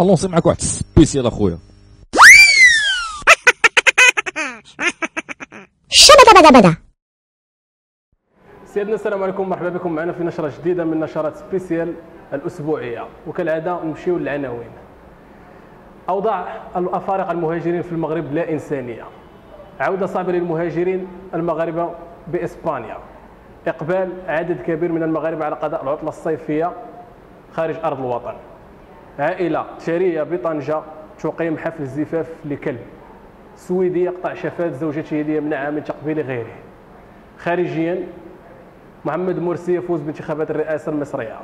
الونسي معاك واحد سبيسيال اخويا. شبكة بدا. سيدنا السلام عليكم، مرحبا بكم معنا في نشرة جديدة من نشرات سبيسيال الأسبوعية. وكالعادة نمشيو للعناوين. أوضاع الأفارقة المهاجرين في المغرب لا إنسانية. عودة صعبة للمهاجرين المغاربة بإسبانيا. إقبال عدد كبير من المغاربة على قضاء العطلة الصيفية خارج أرض الوطن. عائلة ثرية بطنجة تقيم حفل زفاف لكلب. سويدي يقطع شفاة زوجته هدية يمنعها من تقبيل غيره. خارجيا محمد مرسي يفوز بانتخابات الرئاسة المصرية.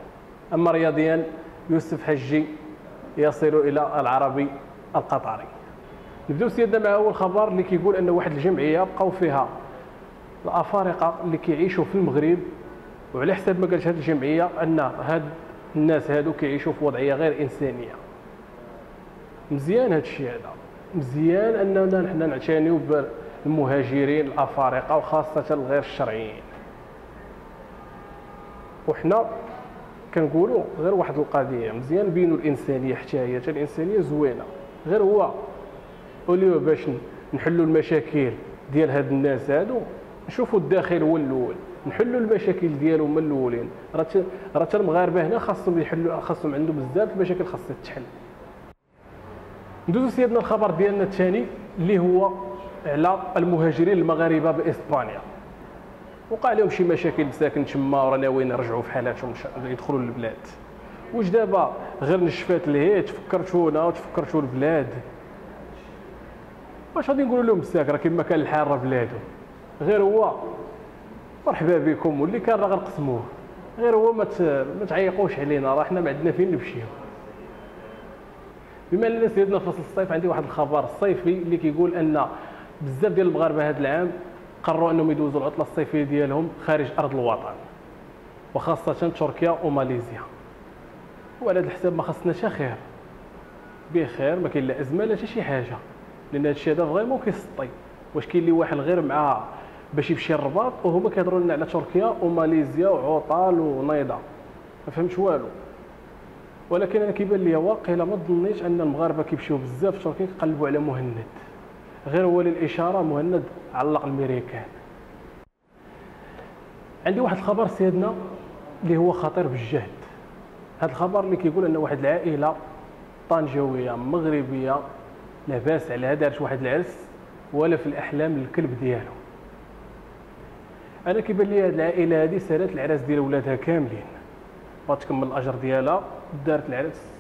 أما رياضيا يوسف حجي يصل إلى العربي القطري. نبداو سيدنا مع أول خبر اللي كيقول أن واحد الجمعية بقاو فيها الأفارقة اللي كيعيشوا في المغرب، وعلى حساب ما قالت هذه الجمعية أن هاد الناس هادو كيعيشوا في وضعية غير إنسانية. مزيان هاد الشيء هذا، مزيان أننا نحن نعتنيو بالمهاجرين الأفارقة وخاصة الغير الشرعيين. وحنا كنقولوا غير واحد القضيه، مزيان نبينوا الانسانيه، حتى هي الانسانيه زوينه، غير هو وليو باش نحلوا المشاكل ديال هاد الناس هادو، نشوفوا الداخل هو الاول، نحلوا المشاكل ديالهم من الاولين. راه المغاربه هنا خاصهم يحلوا، خاصهم عندهم بزاف المشاكل خاصها تحل. ندوزو سيدنا الخبر ديالنا الثاني اللي هو على المهاجرين المغاربه باسبانيا. وقع لهم شي مشاكل بساكن تما وراه ناويين يرجعوا في حالاتهم يدخلوا للبلاد. واش دابا غير نشفات لهيه تفكرتونا وتفكرتوا البلاد؟ واش غادي نقولوا لهم بساك راه كما كان الحال راه بلادو، غير هو مرحبا بكم، واللي كان راه غنقسموه، غير هو ما تعيقوش علينا، راه حنا ما عندنا فين نمشيو. بما اننا سيدنا في فصل الصيف، عندي واحد الخبر الصيفي اللي كيقول ان بزاف ديال المغاربه هذا العام قرروا انهم يدوزوا العطله الصيفيه ديالهم خارج ارض الوطن، وخاصه تركيا وماليزيا. وعلى هذا الحساب ما خصناش خير بخير، ما كاين لا ازمه لا حتى شي حاجه، لان هذا الشيء هذا فريمون كيسطي. واش كاين اللي واحد غير مع باش يمشي للرباط وهما كيهضروا لنا على تركيا وماليزيا وعطال ونيضه؟ ما فهمتش والو. ولكن انا كيبان لي واقيلا ما ظنيتش ان المغاربه كيمشيو بزاف تركيا كيقلبوا على مهند، غير هو للاشاره مهند علق الميريكان. عندي واحد الخبر سيدنا اللي هو خطير بالجهد. هذا الخبر اللي كيقول ان واحد العائله طنجاويه مغربيه لاباس عليها دارت واحد العرس ولا في الاحلام الكلب ديالو. انا كيبان لي هذه العائله هذه سالات العراس ديال ولادها كاملين، بغات تكمل الاجر ديالها، دارت العرس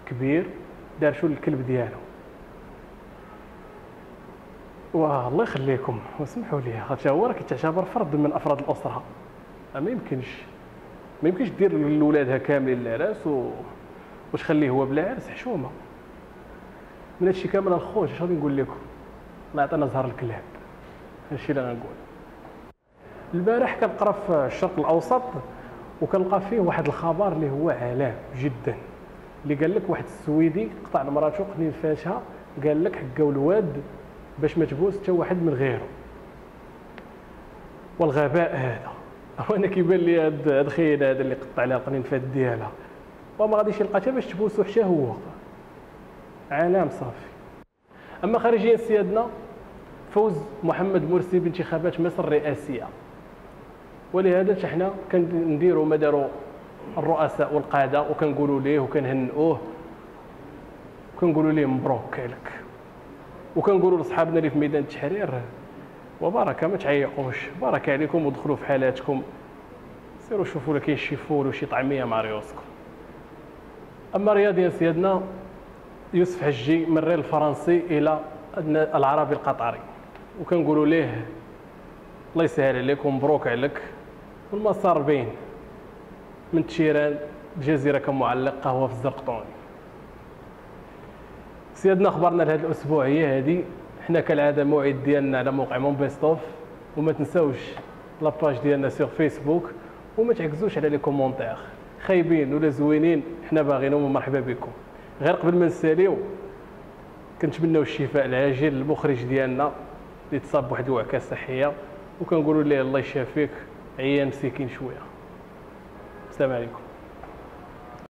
كبير، دارشو للكلب ديالو. واه الله يخليكم واسمحوا لي، هذا هو راه كيتعتبر فرد من افراد الاسره. ما يمكنش دير لولادها كاملين العراس واش خليه هو بلا عرس، حشومه. من هادشي كامل الخوت اش غادي نقول لكم؟ الله يعطينا زهر الكلاب، هادشي اللي غنقول. البارح كنقرا في الشرق الاوسط وكنلقى فيه واحد الخبر اللي هو علام جدا، اللي قال لك واحد السويدي قطع لمراته قنين فاتها، قال لك حكاو الواد باش ما تبوس حتى واحد من غيره. والغباء هذا، وانا كيبان لي هاد الخيل هذا اللي قطع عليها القنين فات ديالها وما غاديش يلقى حتى باش تبوسو حتى هو، علام صافي. اما خارجيا سيادنا، فوز محمد مرسي بانتخابات مصر الرئاسيه، ولهذا حنا كنديروا ما داروا الرؤساء والقاده وكنقولوا ليه وكنهنئوه وكنقولوا ليه مبروك عليك، وكنقولوا لصحابنا اللي في ميدان التحرير وبركه، ما تعيقوش، بارك عليكم ودخلوا في حالاتكم، سيروا شوفوا لا كاين شي فول وشي طعميه مع ريوسكم. اما رياضيا سيادنا، يوسف حجي من الريال الفرنسي الى العربي القطري، وكنقولوا ليه الله يسهل عليك ومبروك عليك، والمسار باين من تيران الجزيره كمعلق قهوه في الزرقطوني. سيادنا اخبارنا لهذا الاسبوع هي هذه. حنا كالعاده موعد ديالنا على موقع مونبيستوف، وما تنساوش لاباج ديالنا سيغ فيسبوك، وما تعكزوش على لي كومونتير خايبين ولا زوينين، حنا باغينهم ومرحبا بكم. غير قبل ما نساليو كنتمناو الشفاء العاجل للمخرج ديالنا اللي تصاب بواحد الوعكه صحيه، وكنقولوا ليه الله يشافيك، عيان مسكين شويه. السلام عليكم.